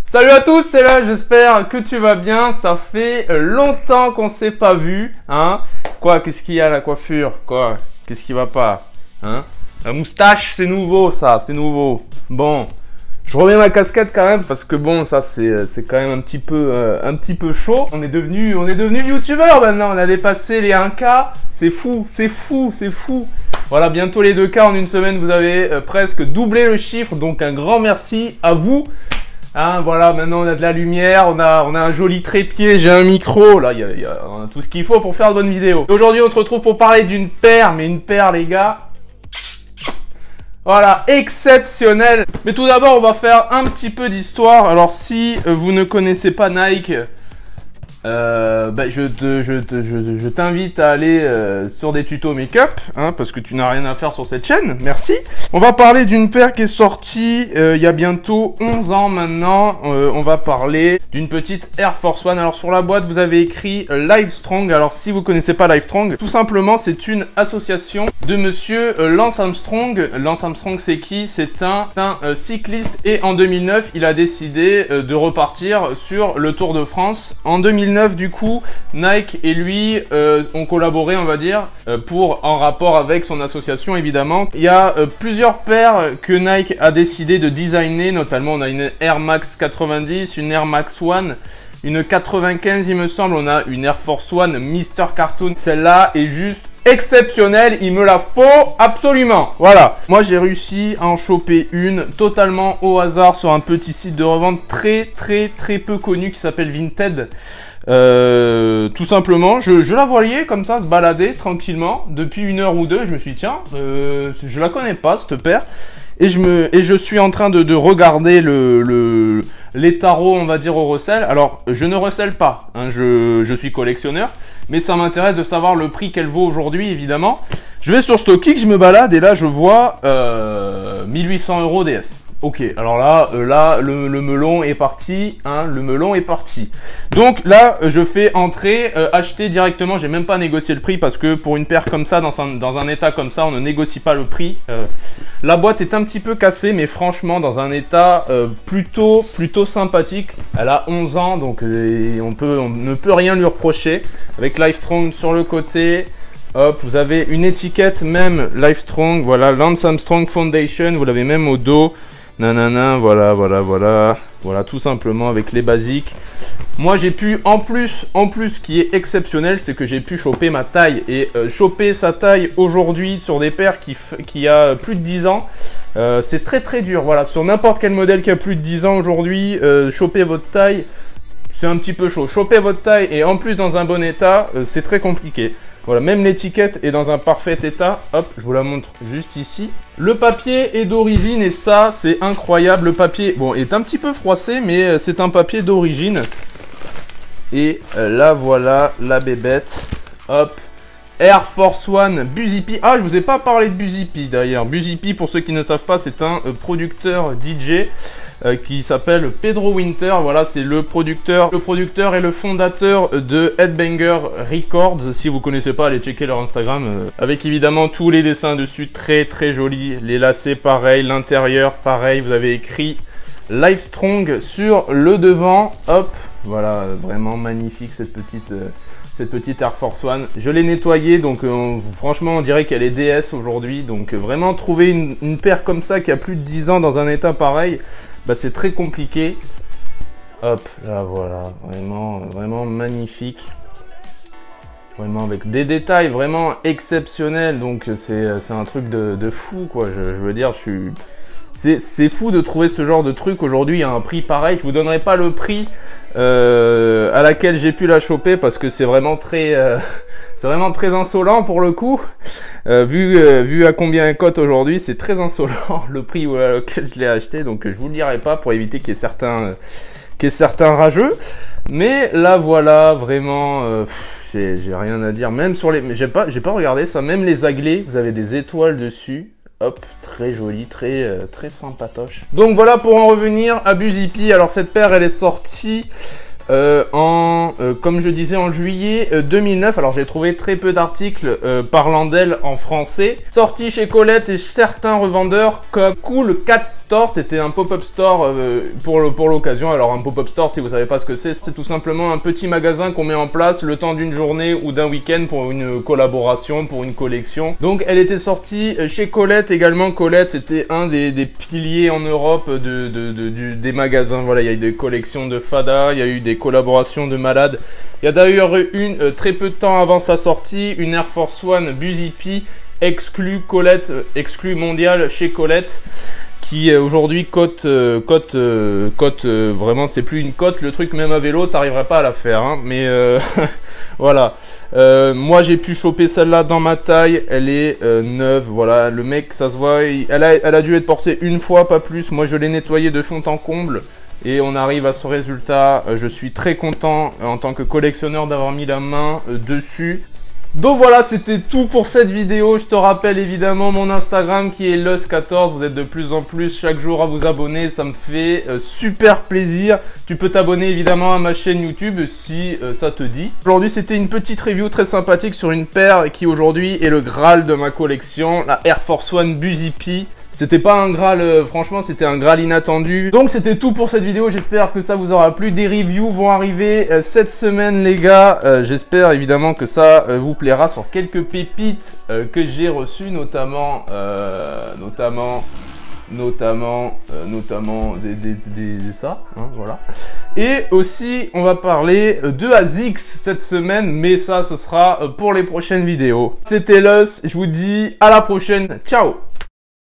Salut à tous, c'est là, j'espère que tu vas bien. Ça fait longtemps qu'on s'est pas vu, hein. Quoi, qu'est-ce qu'il y a la coiffure? Quoi, qu'est-ce qui va pas, hein? La moustache, c'est nouveau, ça, c'est nouveau. Bon, je remets ma casquette quand même parce que bon, ça c'est quand même un petit peu chaud. On est devenu youtubeur maintenant. On a dépassé les 1K. C'est fou, c'est fou, c'est fou. Voilà, bientôt les 2K en une semaine. Vous avez presque doublé le chiffre. Donc un grand merci à vous. Hein, voilà, maintenant on a de la lumière, on a un joli trépied, j'ai un micro, là on a tout ce qu'il faut pour faire de bonnes vidéos. Aujourd'hui on se retrouve pour parler d'une paire, mais une paire les gars, voilà, exceptionnelle. Mais tout d'abord on va faire un petit peu d'histoire. Alors si vous ne connaissez pas Nike, je t'invite à aller sur des tutos make-up, hein, parce que tu n'as rien à faire sur cette chaîne, merci. On va parler d'une paire qui est sortie il y a bientôt 11 ans maintenant. On va parler d'une petite Air Force One. Alors sur la boîte, vous avez écrit Livestrong. Alors si vous connaissez pas Livestrong, tout simplement, c'est une association de monsieur Lance Armstrong. Lance Armstrong, c'est qui? C'est un cycliste et en 2009, il a décidé de repartir sur le Tour de France. En 2009, du coup, Nike et lui ont collaboré, on va dire, en rapport avec son association, évidemment. Il y a plusieurs paires que Nike a décidé de designer, notamment on a une Air Max 90, une Air Max One, une 95 il me semble, on a une Air Force One Mr. Cartoon. Celle-là est juste exceptionnelle, il me la faut absolument. Voilà, moi j'ai réussi à en choper une totalement au hasard sur un petit site de revente très peu connu qui s'appelle Vinted. Tout simplement, je la voyais comme ça se balader tranquillement depuis une heure ou deux. Je me suis dit tiens, je la connais pas cette paire, et je suis en train de regarder les tarots, on va dire, au recel. Alors je ne recèle pas, hein, je suis collectionneur, mais ça m'intéresse de savoir le prix qu'elle vaut aujourd'hui, évidemment. Je vais sur StockX, je me balade et là je vois 1800 € DS. Ok, alors là, le melon est parti, hein, le melon est parti. Donc là, je fais entrer, acheter directement, j'ai même pas négocié le prix parce que pour une paire comme ça, dans un état comme ça, on ne négocie pas le prix. La boîte est un petit peu cassée, mais franchement, dans un état plutôt sympathique. Elle a 11 ans, donc on ne peut rien lui reprocher. Avec Livestrong sur le côté. Hop, vous avez une étiquette même Livestrong, voilà, Lance Armstrong Foundation, vous l'avez même au dos. Nanana, voilà, tout simplement avec les basiques. Moi j'ai pu, en plus, ce qui est exceptionnel, c'est que j'ai pu choper ma taille. Et choper sa taille aujourd'hui sur des paires qui a plus de 10 ans, c'est très dur. Voilà, sur n'importe quel modèle qui a plus de 10 ans aujourd'hui, choper votre taille, c'est un petit peu chaud. Choper votre taille et en plus dans un bon état, c'est très compliqué. Voilà, même l'étiquette est dans un parfait état. Hop, je vous la montre juste ici. Le papier est d'origine et ça, c'est incroyable. Le papier, bon, est un petit peu froissé, mais c'est un papier d'origine. Et là, voilà la bébête. Hop, Air Force One Busy P. Ah, je vous ai pas parlé de Busy P d'ailleurs. Busy P, pour ceux qui ne savent pas, c'est un producteur DJ. Qui s'appelle Pedro Winter. Voilà, c'est le producteur et le fondateur de Headbanger Records. Si vous connaissez pas, allez checker leur Instagram, avec évidemment tous les dessins dessus, très joli. Les lacets pareil, l'intérieur pareil, vous avez écrit Livestrong sur le devant. Hop, voilà, vraiment magnifique cette petite Air Force One. Je l'ai nettoyée, donc franchement on dirait qu'elle est DS aujourd'hui. Donc vraiment trouver une paire comme ça qui a plus de 10 ans dans un état pareil, bah, c'est très compliqué. Hop, là voilà, vraiment magnifique. Vraiment avec des détails vraiment exceptionnels. Donc c'est un truc de fou quoi. Je veux dire, c'est fou de trouver ce genre de truc aujourd'hui à un prix pareil. Je vous donnerai pas le prix à laquelle j'ai pu la choper parce que c'est vraiment très insolent pour le coup. Vu à combien elle cote aujourd'hui, c'est très insolent le prix auquel je l'ai acheté. Donc je vous le dirai pas pour éviter qu'il y ait certains rageux. Mais là voilà, vraiment, j'ai rien à dire. Même sur les, j'ai pas regardé ça. Même les aglets, vous avez des étoiles dessus. Hop, très joli, très sympatoche. Donc voilà, pour en revenir à Busy P. Alors cette paire, elle est sortie comme je disais, en juillet 2009. Alors j'ai trouvé très peu d'articles parlant d'elle en français. Sortie chez Colette et certains revendeurs comme Cool Cat Store. C'était un pop-up store pour l'occasion. Alors un pop-up store, si vous savez pas ce que c'est tout simplement un petit magasin qu'on met en place le temps d'une journée ou d'un week-end pour une collaboration, pour une collection. Donc elle était sortie chez Colette également. Colette était un des piliers en Europe des magasins. Voilà, il y a eu des collections de Fada, il y a eu des collaborations de malades. Il y a d'ailleurs une très peu de temps avant sa sortie, une Air Force One Buzzy P exclue Colette, exclue mondiale chez Colette, qui aujourd'hui cote vraiment, c'est plus une cote le truc, même à vélo t'arriverais pas à la faire hein, mais voilà. Moi j'ai pu choper celle-là dans ma taille, elle est neuve. Voilà, le mec, ça se voit, elle a dû être portée une fois, pas plus. Moi je l'ai nettoyée de fond en comble et on arrive à ce résultat. Je suis très content en tant que collectionneur d'avoir mis la main dessus. Donc voilà, c'était tout pour cette vidéo. Je te rappelle évidemment mon Instagram qui est Luz14. Vous êtes de plus en plus chaque jour à vous abonner. Ça me fait super plaisir. Tu peux t'abonner évidemment à ma chaîne YouTube si ça te dit. Aujourd'hui, c'était une petite review très sympathique sur une paire qui aujourd'hui est le Graal de ma collection. La Air Force One Buzzy P. C'était pas un Graal, franchement, c'était un Graal inattendu. Donc c'était tout pour cette vidéo, j'espère que ça vous aura plu. Des reviews vont arriver cette semaine, les gars. J'espère évidemment que ça vous plaira sur quelques pépites que j'ai reçues, notamment ça, hein, voilà. Et aussi, on va parler de ASICS cette semaine, mais ça, ce sera pour les prochaines vidéos. C'était Luz, je vous dis à la prochaine, ciao!